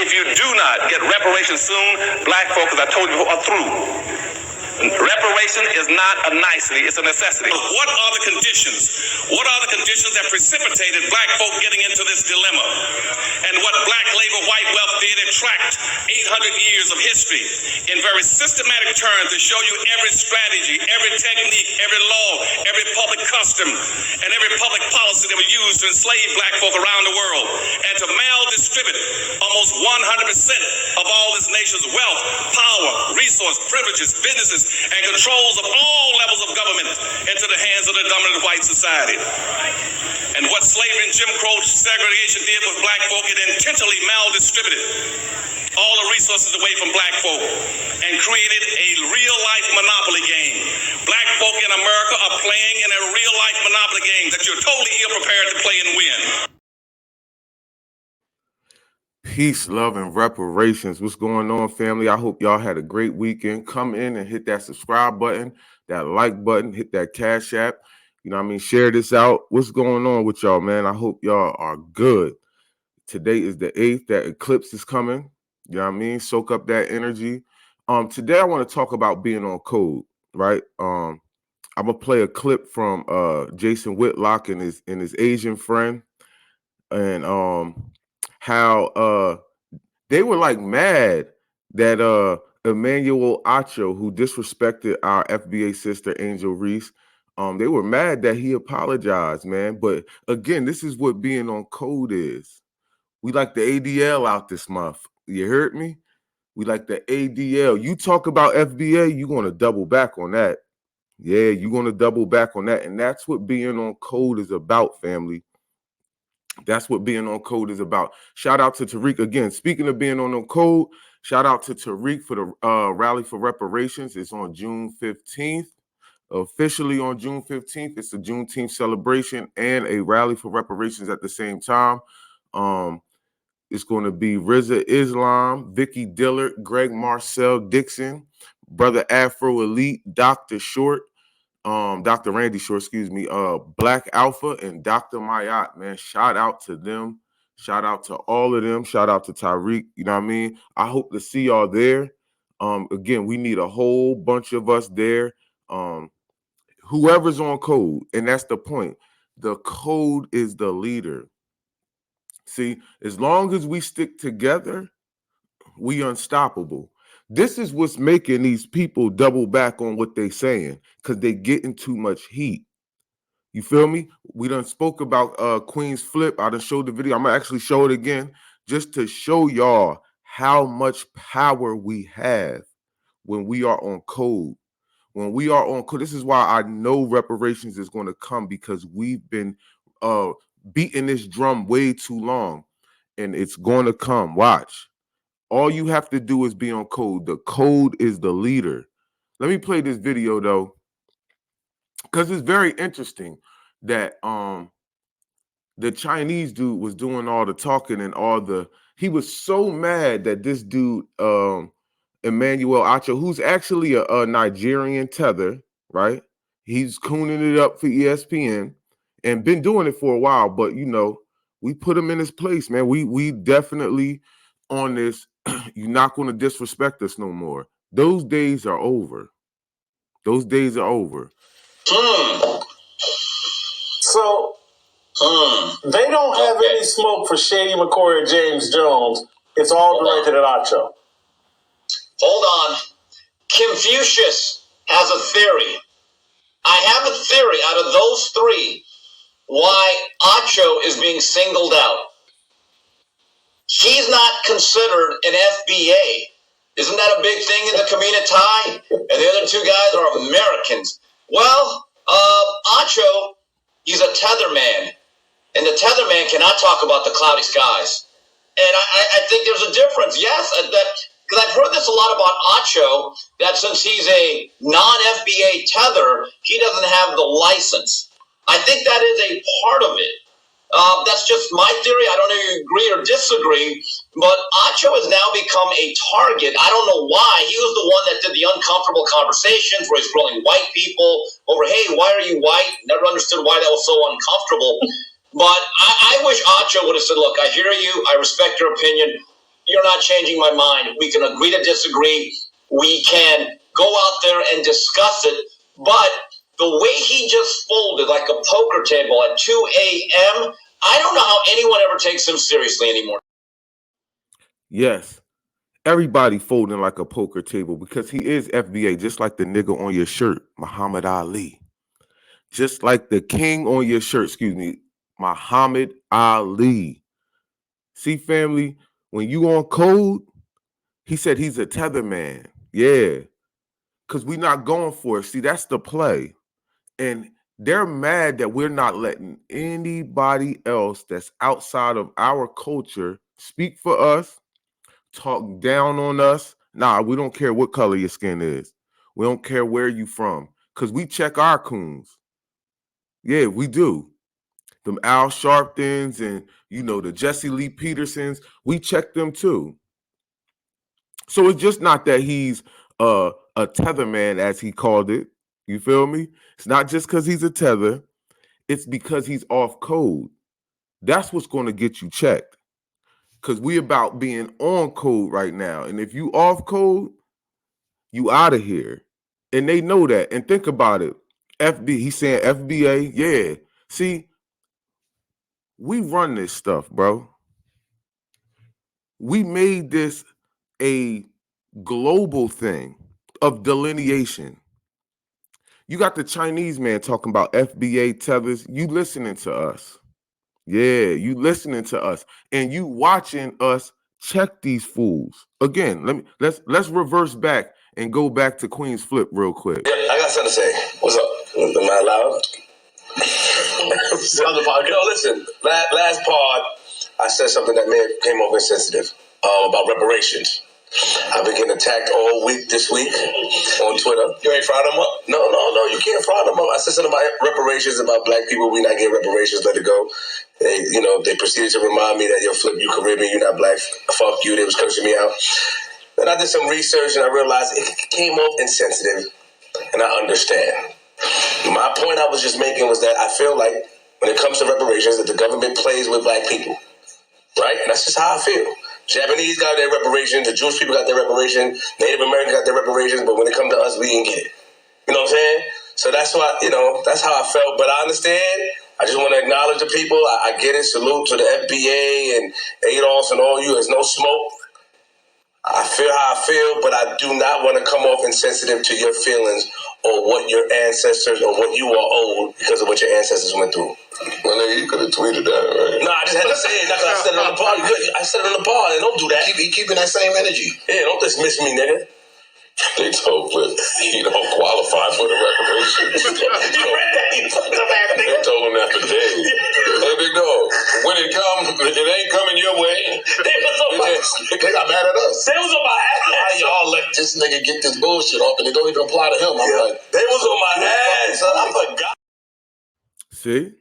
If you do not get reparations soon, black folk, as I told you before, are through. Reparation is not a nicety, it's a necessity. What are the conditions? What are the conditions that precipitated black folk getting into this dilemma? And what black labor, white wealth did, it tracked 800 years of history in very systematic terms to show you every strategy, every technique, every law, every public custom, and every public policy that was used to enslave black folk around the world and to maldistribute almost 100% of all this nation's wealth, power, resource, privileges, businesses, and controls of all levels of government into the hands of the dominant white society. And what slavery and Jim Crow segregation did with black folk, it intentionally maldistributed all the resources away from black folk and created a real-life monopoly game. Black folk in America are playing in a real-life monopoly game that you're totally ill-prepared to play and win. Peace, love, and reparations. What's going on, family? I hope y'all had a great weekend. Come in and hit that subscribe button, that like button, hit that Cash App. You know what I mean? Share this out. What's going on with y'all, man? I hope y'all are good. Today is the 8th. That eclipse is coming. You know what I mean? Soak up that energy. Today I want to talk about being on code, right? I'm gonna play a clip from Jason Whitlock and his Asian friend, and how they were like mad that Emmanuel Acho, who disrespected our FBA sister Angel Reese, they were mad that he apologized, man. But again, this is what being on code is. We like the ADL out this month. You heard me? We like the ADL. You talk about FBA, you're going to double back on that. Yeah, you're going to double back on that. And that's what being on code is about, family. That's what being on code is about. Shout out to Tariq again. Speaking of being on code, shout out to Tariq for the Rally for Reparations. It's on June 15th. Officially on June 15th. It's a Juneteenth celebration and a Rally for Reparations at the same time. It's going to be Rizza Islam, Vicky Dillard, Greg Marcel Dixon, Brother Afro Elite, Dr. Short, Dr. Randy Short, excuse me, Black Alpha, and Dr. Mayat, man. Shout out to them. Shout out to all of them. Shout out to Tyreek. You know what I mean? I hope to see y'all there. Again, we need a whole bunch of us there. Whoever's on code, and that's the point. The code is the leader. See, as long as we stick together, we unstoppable. This is what's making these people double back on what they're saying, because they getting too much heat. You feel me? We done spoke about Queen's Flip. I done showed the video. I'm gonna actually show it again just to show y'all how much power we have when we are on code. When we are on code, this is why I know reparations is going to come, because we've been beating this drum way too long, and it's going to come. Watch. All you have to do is be on code. The code is the leader. Let me play this video though, because it's very interesting that the Chinese dude was doing all the talking and he was so mad that this dude Emmanuel Acho, who's actually a Nigerian tether, right? He's cooning it up for ESPN and been doing it for a while, but you know, we put him in his place, man. We definitely on this. You're not going to disrespect us no more. Those days are over. Those days are over. So they don't have any smoke for Shady McCoy or James Jones. It's all directed at Acho. Hold on. Confucius has a theory. I have a theory out of those three why Acho is being singled out. He's not considered an FBA. Isn't that a big thing in the community? And the other two guys are Americans. Well, Acho, he's a tether man. And the tether man cannot talk about the cloudy skies. And I think there's a difference. Yes, because I've heard this a lot about Acho, that since he's a non-FBA tether, he doesn't have the license. I think that is a part of it. That's just my theory. I don't know if you agree or disagree, but Acho has now become a target. I don't know why. He was the one that did the uncomfortable conversations where he's grilling white people over, hey, why are you white? Never understood why that was so uncomfortable. But I wish Acho would have said, look, I hear you. I respect your opinion. you're not changing my mind. We can agree to disagree. We can go out there and discuss it. But the way he just folded like a poker table at 2 a.m., I don't know how anyone ever takes him seriously anymore. Yes. Everybody folding like a poker table because he is FBA, just like the nigga on your shirt, Muhammad Ali. Just like the king on your shirt, Muhammad Ali. See, family, when you on code, he said he's a tether man. Yeah. Because we're not going for it. See, that's the play. And they're mad that we're not letting anybody else that's outside of our culture speak for us, talk down on us. Nah, we don't care what color your skin is. We don't care where you from. Because we check our coons. Yeah, we do. Them Al Sharptons and, the Jesse Lee Petersons, we check them too. So it's just not that he's a tether man, as he called it. You feel me? It's not just because he's a tether. It's because he's off code. That's what's going to get you checked. Because we about being on code right now. And if you off code, you out of here. And they know that. And think about it. He's saying FBA. Yeah. See, we run this stuff, bro. We made this a global thing of delineation. You got the Chinese man talking about FBA tethers. You listening to us. Yeah, you listening to us. And you watching us check these fools. Again, let's reverse back and go back to Queen's Flip real quick. Yeah, I got something to say. What's up? Am I loud? On the podcast. No, listen. Last pod, I said something that may have came off insensitive about reparations. I've been getting attacked all week this week on Twitter. You ain't fried them up? No, you can't fry them up. I said something about reparations, about black people. We not getting reparations, let it go. They proceeded to remind me that, Flip, you Caribbean, you not black. Fuck you. They was cursing me out. Then I did some research and I realized it came off insensitive, and I understand. My point I was just making was that I feel like when it comes to reparations, that the government plays with black people, right? And that's just how I feel. Japanese got their reparations, the Jewish people got their reparations, Native Americans got their reparations, but when it comes to us, we didn't get it. You know what I'm saying? So that's why, that's how I felt. But I understand. I just want to acknowledge the people. I get it. Salute to the FBA and ADOS and all you. There's no smoke. I feel how I feel, but I do not want to come off insensitive to your feelings or what your ancestors or what you are owed because of what your ancestors went through. Well, nigga, you could have tweeted that, right? No, I just had to say it. Not because I said it on the pod. I said it on the pod, and don't do that. Keep keeping that same energy. Yeah, don't dismiss me, nigga. They told Flip he don't qualify for the reparations. You read that? You fucked up ass nigga. They told him that for days. Hey, big dog, when it comes, it ain't coming your way. They was on my ass. They got mad at us. They was on my ass. How y'all let this nigga get this bullshit off and it don't even apply to him? I'm like, they was on my ass. I forgot. See?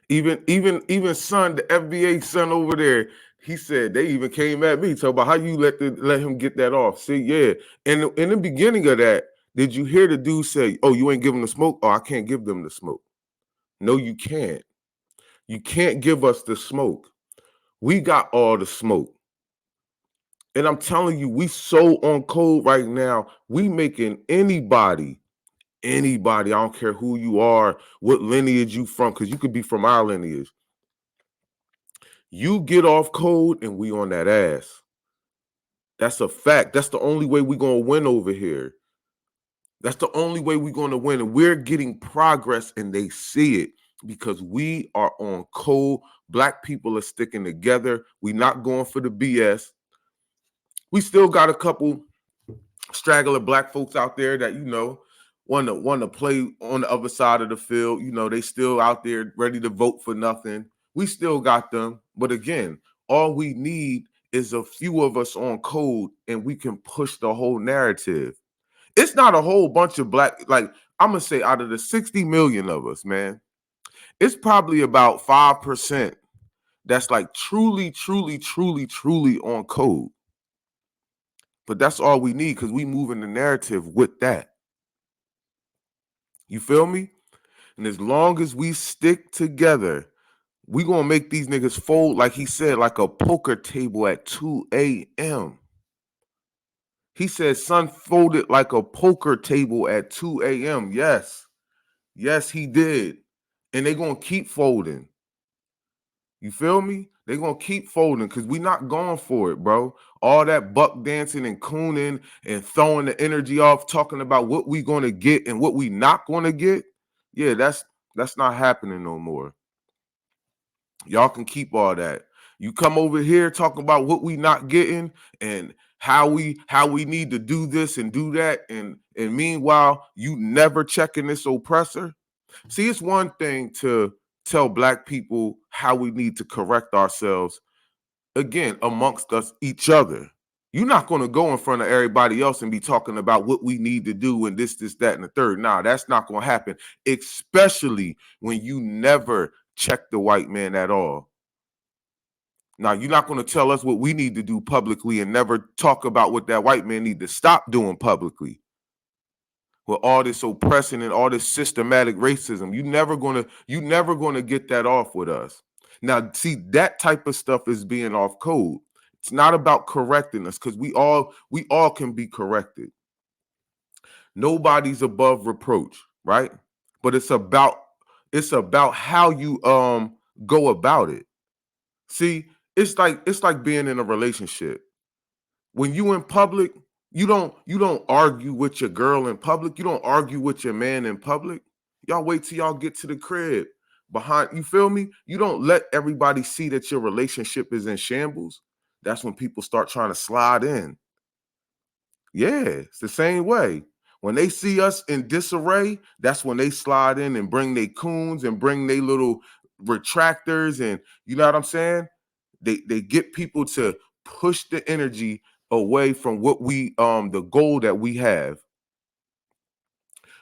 Even son, the FBA son over there, he said they even came at me talking about how you let him get that off. See, yeah. And in the beginning of that, did you hear the dude say, "Oh, you ain't giving the smoke"? Oh, I can't give them the smoke. No, you can't. You can't give us the smoke. We got all the smoke. And I'm telling you, we so on code right now. We making anybody, I don't care who you are, what lineage you from, because you could be from our lineage. You get off code and we on that ass. That's a fact. That's the only way we're going to win over here. That's the only way we're going to win. And we're getting progress and they see it because we are on code. Black people are sticking together. We're not going for the BS. We still got a couple straggler black folks out there that, want to play on the other side of the field. They still out there ready to vote for nothing. We still got them. But again, all we need is a few of us on code and we can push the whole narrative. It's not a whole bunch of black, like I'm going to say out of the 60 million of us, man, it's probably about 5% that's like truly on code. But that's all we need because we moving the narrative with that. You feel me? And as long as we stick together, We gonna make these niggas fold, like he said, like a poker table at 2 a.m. He said, son folded like a poker table at 2 a.m. Yes. Yes, he did. And they gonna keep folding. You feel me? They're going to keep folding because we're not going for it, bro. All that buck dancing and cooning and throwing the energy off, talking about what we going to get and what we not going to get. Yeah, that's not happening no more. Y'all can keep all that. You come over here talking about what we not getting and how we need to do this and do that. And meanwhile, you never checking this oppressor. See, it's one thing to tell Black people how we need to correct ourselves, again, amongst us, each other. You're not going to go in front of everybody else and be talking about what we need to do and this, that, and the third. Nah, that's not going to happen, especially when you never check the white man at all. Now, you're not going to tell us what we need to do publicly and never talk about what that white man need to stop doing publicly. With all this oppression and all this systematic racism, you never gonna get that off with us. Now, see, that type of stuff is being off code. It's not about correcting us because we all can be corrected. Nobody's above reproach, right? But it's about how you go about it. See, it's like being in a relationship. When you in public, you don't argue with your girl in public. You don't argue with your man in public. Y'all wait till y'all get to the crib. You feel me? You don't let everybody see that your relationship is in shambles. That's when people start trying to slide in. Yeah, it's the same way. When they see us in disarray, that's when they slide in and bring their coons and bring their little retractors, and you know what I'm saying? They get people to push the energy away from what we the goal that we have,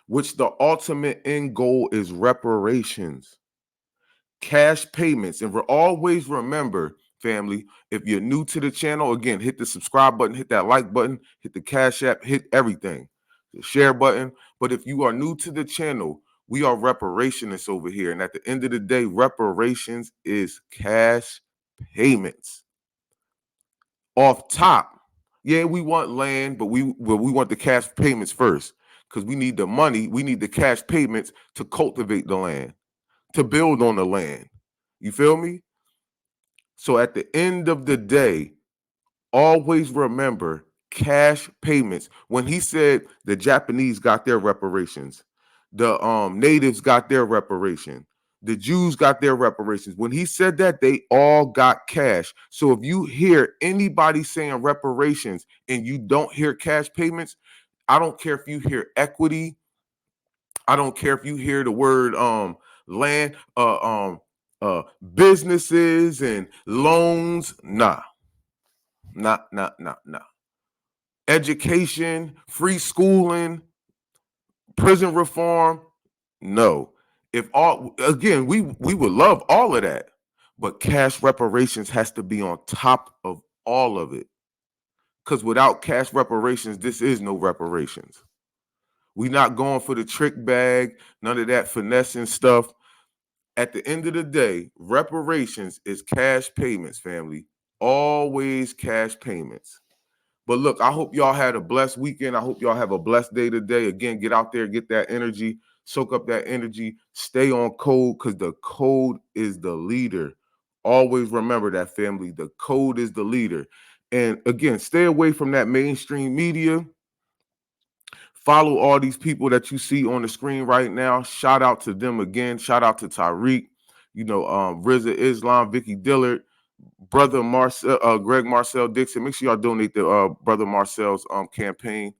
which the ultimate end goal is reparations, cash payments. And always remember, family, if you're new to the channel, again, hit the subscribe button, hit that like button, hit the Cash App, hit everything, the share button. But if you are new to the channel, we are reparationists over here, and at the end of the day, reparations is cash payments. Off top, yeah, we want land, but we want the cash payments first because we need the money. We need the cash payments to cultivate the land, to build on the land. You feel me? So at the end of the day, always remember cash payments. When he said the Japanese got their reparations, the natives got their reparation, the Jews got their reparations. When he said that, they all got cash. So if you hear anybody saying reparations and you don't hear cash payments, I don't care if you hear equity. I don't care if you hear the word land, businesses and loans. Nah. Education, free schooling, prison reform. No. If all, again, we would love all of that, but cash reparations has to be on top of all of it. Because without cash reparations, this is no reparations. We're not going for the trick bag, none of that finessing stuff. At the end of the day, reparations is cash payments, family. Always cash payments. But look, I hope y'all had a blessed weekend. I hope y'all have a blessed day today. Again, get out there, get that energy, soak up that energy, stay on code because the code is the leader. Always remember that, family. The code is the leader. And again, stay away from that mainstream media. Follow all these people that you see on the screen right now. Shout out to them again. Shout out to Tariq, Rizza Islam, Vicky Dillard, Brother Marcel, Greg Marcel Dixon. Make sure y'all donate to Brother Marcel's campaign.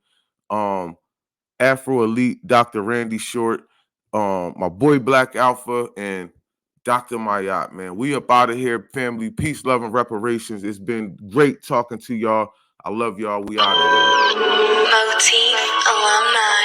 Afro Elite, Dr. Randy Short, my boy Black Alpha, and Dr. Mayat, man. We up out of here, family. Peace, love, and reparations. It's been great talking to y'all. I love y'all. We out of here. Motif Alumni.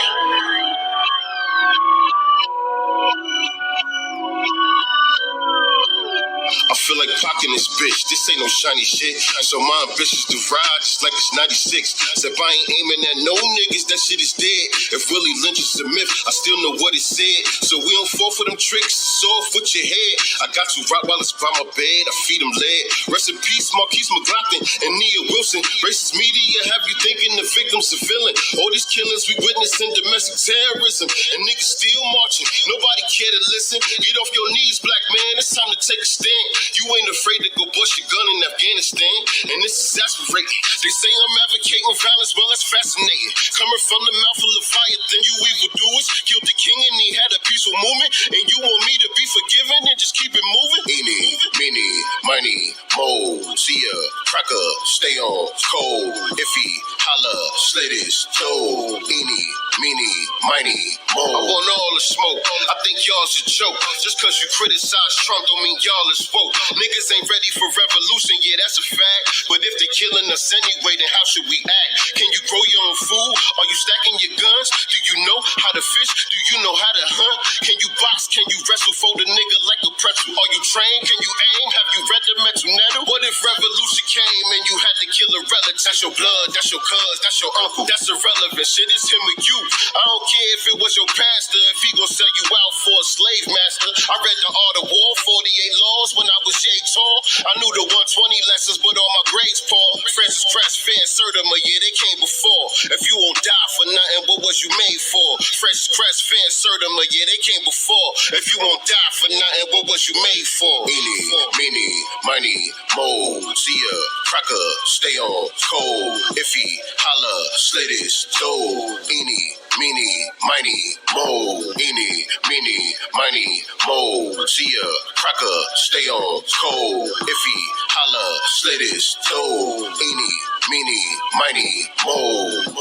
I feel like like Pac in this bitch. This ain't no shiny shit. So my ambitions to ride just like it's 96. Said I ain't aiming at no niggas, that shit is dead. If Willie Lynch is a myth, I still know what it said. So we don't fall for them tricks, it's off with your head. I got two Rottweilers by my bed, I feed them lead. Rest in peace, Marquise McLaughlin and Nia Wilson. Racist media have you thinking the victims are villain. All these killings we witnessing domestic terrorism. And niggas still marching, nobody care to listen. Get off your knees, black man, it's time to take a stand. You ain't afraid to go bust your gun in Afghanistan. And this is exasperating. They say I'm advocating violence, well that's fascinating. Coming from the mouth of Leviathan, you evildoers killed the king and he had a peaceful movement. And you want me to be forgiven and just keep it moving? Eeny, meeny, miny, mo, see ya, cracker, stay on, cold, iffy, holla, slatest, toe, eeny, meeny, miny, mo. I want all the smoke, I think y'all's a joke. Just cause you criticize Trump don't mean y'all is woke. Niggas ain't ready for revolution, yeah that's a fact. But if they killing us anyway, then how should we act? Can you grow your own food? Are you stacking your guns? Do you know how to fish? Do you know how to hunt? Can you box? Can you wrestle? Fold a nigga like a pretzel? Are you trained? Can you aim? Have you read the mental nettle? What if revolution came and you had to kill a relative? That's your blood, that's your cuz, that's your uncle. That's irrelevant, shit, it's him or you. I don't care if it was your pastor, if he gon' sell you out for a slave master. I read the Art of War, 48 laws when I was yay tall. I knew the 120 lessons, but all my grades, Paul. Francis Crest, Van Sertima, yeah, they came before. If you won't die for nothing, what was you made for? Francis Crest, Van Sertima, yeah, they came before. If you won't die for nothing, what was you made for? Eeny, meeny, miny, mo, see ya, cracker, stay on, cold, iffy, holla, slatest, toe, eeny, meeny, miny, mo, eeny, meeny, miny, mo, see ya, cracker, stay on, cold, iffy, holla, slatest, toe, eeny, meeny, miny, mo.